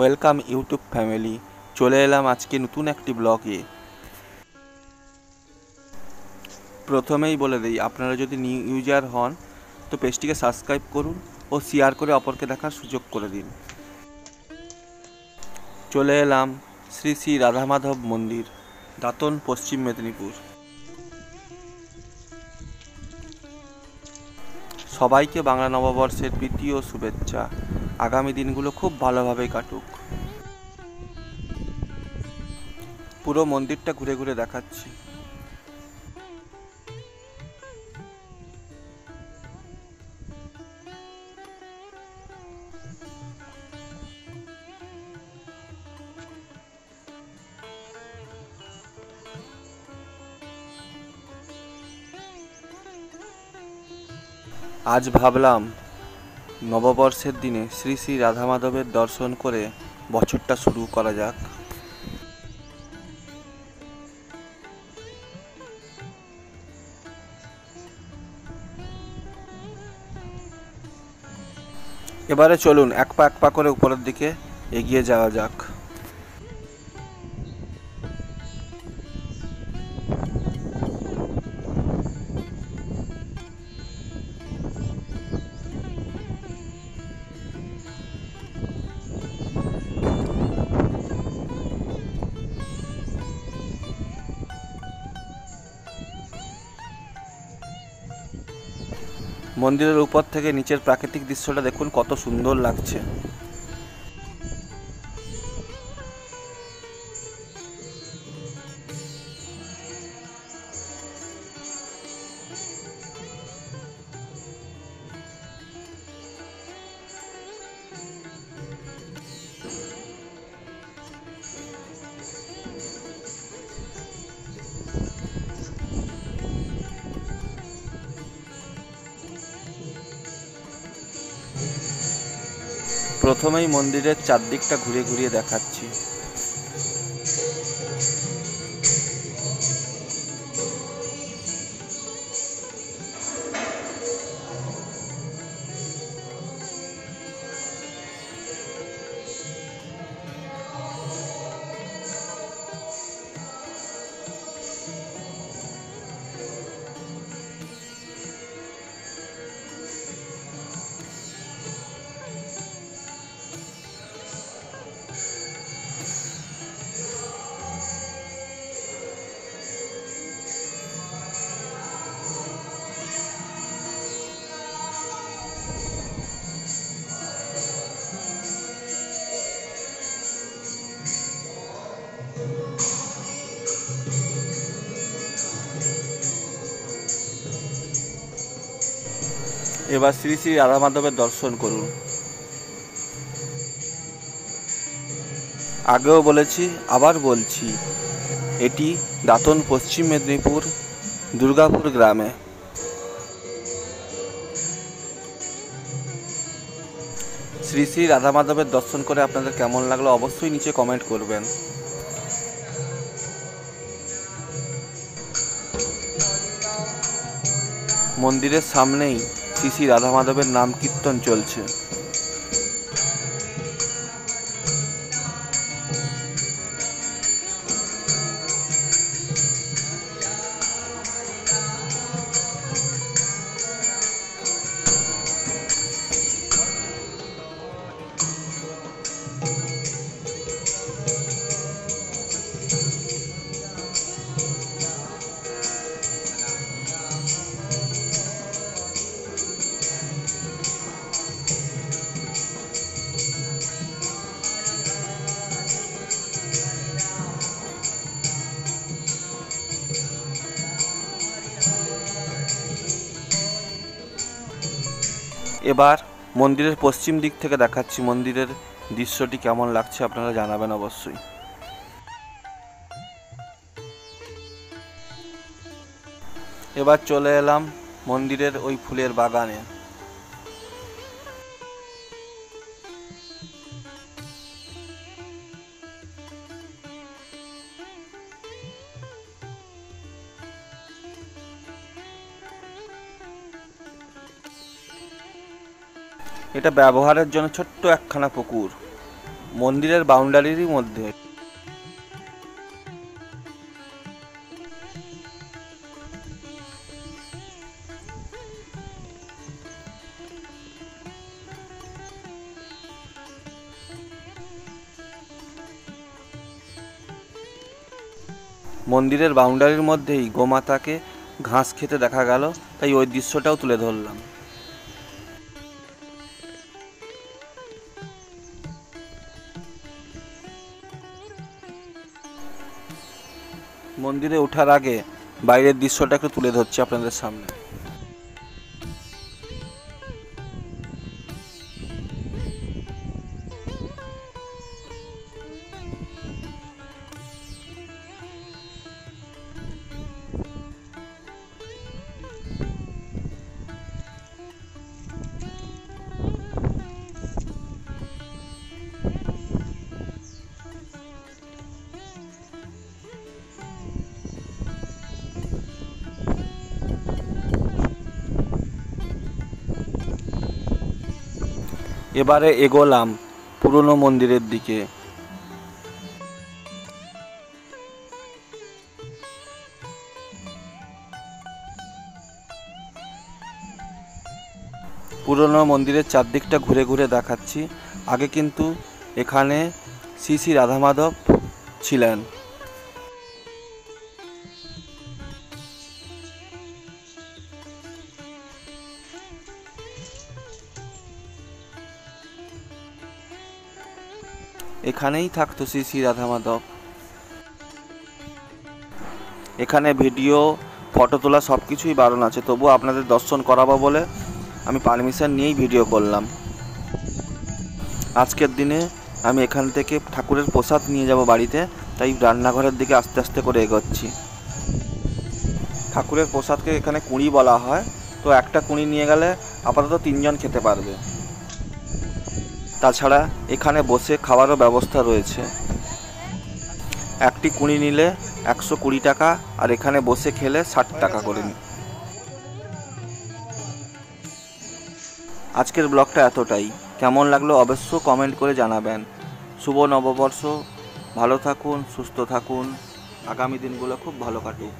Welcome YouTube family, চলে এলাম আজকে নতুন একটি ব্লগে। প্রথমেই বলে দিই, আপনারা যদি নিউ ইউজার হন তো পেজটিকে সাবস্ক্রাইব করুন ও শেয়ার করে অপরকে দেখার সুযোগ করে দিন। চলে এলাম শ্রী শ্রী রাধা মাধব মন্দির, দাঁতন, পশ্চিম মেদিনীপুর। সবাইকে বাংলা নববর্ষের প্রীতি ও শুভেচ্ছা। আগামী দিনগুলো খুব ভালোভাবেই কাটুক। পুরো মন্দিরটা ঘুরে ঘুরে দেখাচ্ছি। আজ ভাবলাম নববর্ষের দিনে শ্রী শ্রী রাধা মাধবের দর্শন করে বছরটা শুরু করা যাক। এবারে চলুন এক পা করে উপরের দিকে এগিয়ে যাওয়া যাক। মন্দিরের উপর থেকে নিচের প্রাকৃতিক দৃশ্যটা দেখুন, কত সুন্দর লাগছে। প্রথমেই মন্দিরের চারদিকটা ঘুরে ঘুরিয়ে দেখাচ্ছি। এবার শ্রী শ্রী রাধা মাধবের দর্শন করুন। আগেও বলেছি, আবার বলছি, এটি দাঁতন, পশ্চিম মেদিনীপুর, দুর্গাপুর গ্রামে। শ্রী শ্রী রাধা মাধবের দর্শন করে আপনাদের কেমন লাগলো অবশ্যই নিচে কমেন্ট করবেন। মন্দিরের সামনেই শ্রী শ্রী রাধা মাধবের নাম কীর্তন চলছে। এবার মন্দিরের পশ্চিম দিক থেকে দেখাচ্ছি মন্দিরের দৃশ্যটি কেমন লাগছে, আপনারা জানাবেন অবশ্যই। এবার চলে এলাম মন্দিরের ওই ফুলের বাগানে। এটা ব্যবহারের জন্য ছোট্ট একখানা পুকুর। মন্দিরের বাউন্ডারিরই মধ্যে। মন্দিরের বাউন্ডারির মধ্যেই গোমাতাকে ঘাস খেতে দেখা গেল, তাই ওই দৃশ্যটাও তুলে ধরলাম। মন্দিরে ওঠার আগে বাইরের দৃশ্যটা একটু তুলে ধরছি আপনাদের সামনে। এবারে এগোলাম পুরনো মন্দিরের দিকে। পুরনো মন্দিরের চারদিকটা ঘুরে ঘুরে দেখাচ্ছি। আগে কিন্তু এখানে শ্রী শ্রী রাধা মাধব ছিলেন। এখানেই থাকতো শ্রী শ্রী রাধা মাধব। এখানে ভিডিও ফটো তোলা সব কিছুই বারণ আছে, তবুও আপনাদের দর্শন করাবো বলে আমি পারমিশন নিয়েই ভিডিও করলাম। আজকের দিনে আমি এখান থেকে ঠাকুরের প্রসাদ নিয়ে যাব বাড়িতে, তাই রান্নাঘরের দিকে আস্তে আস্তে করে এগোচ্ছি। ঠাকুরের প্রসাদকে এখানে কুঁড়ি বলা হয়, তো একটা কুঁড়ি নিয়ে গেলে আপাতত 3 জন খেতে পারবে। তাছাড়া এখানে বসে খাওয়ারও ব্যবস্থা রয়েছে। একটি কুঁড়ি নিলে 120 টাকা, আর এখানে বসে খেলে 60 টাকা করে। আজকের ব্লগটা এতটাই। কেমন লাগলো অবশ্য কমেন্ট করে জানাবেন। শুভ নববর্ষ, ভালো থাকুন, সুস্থ থাকুন, আগামী দিনগুলো খুব ভালো কাটুক।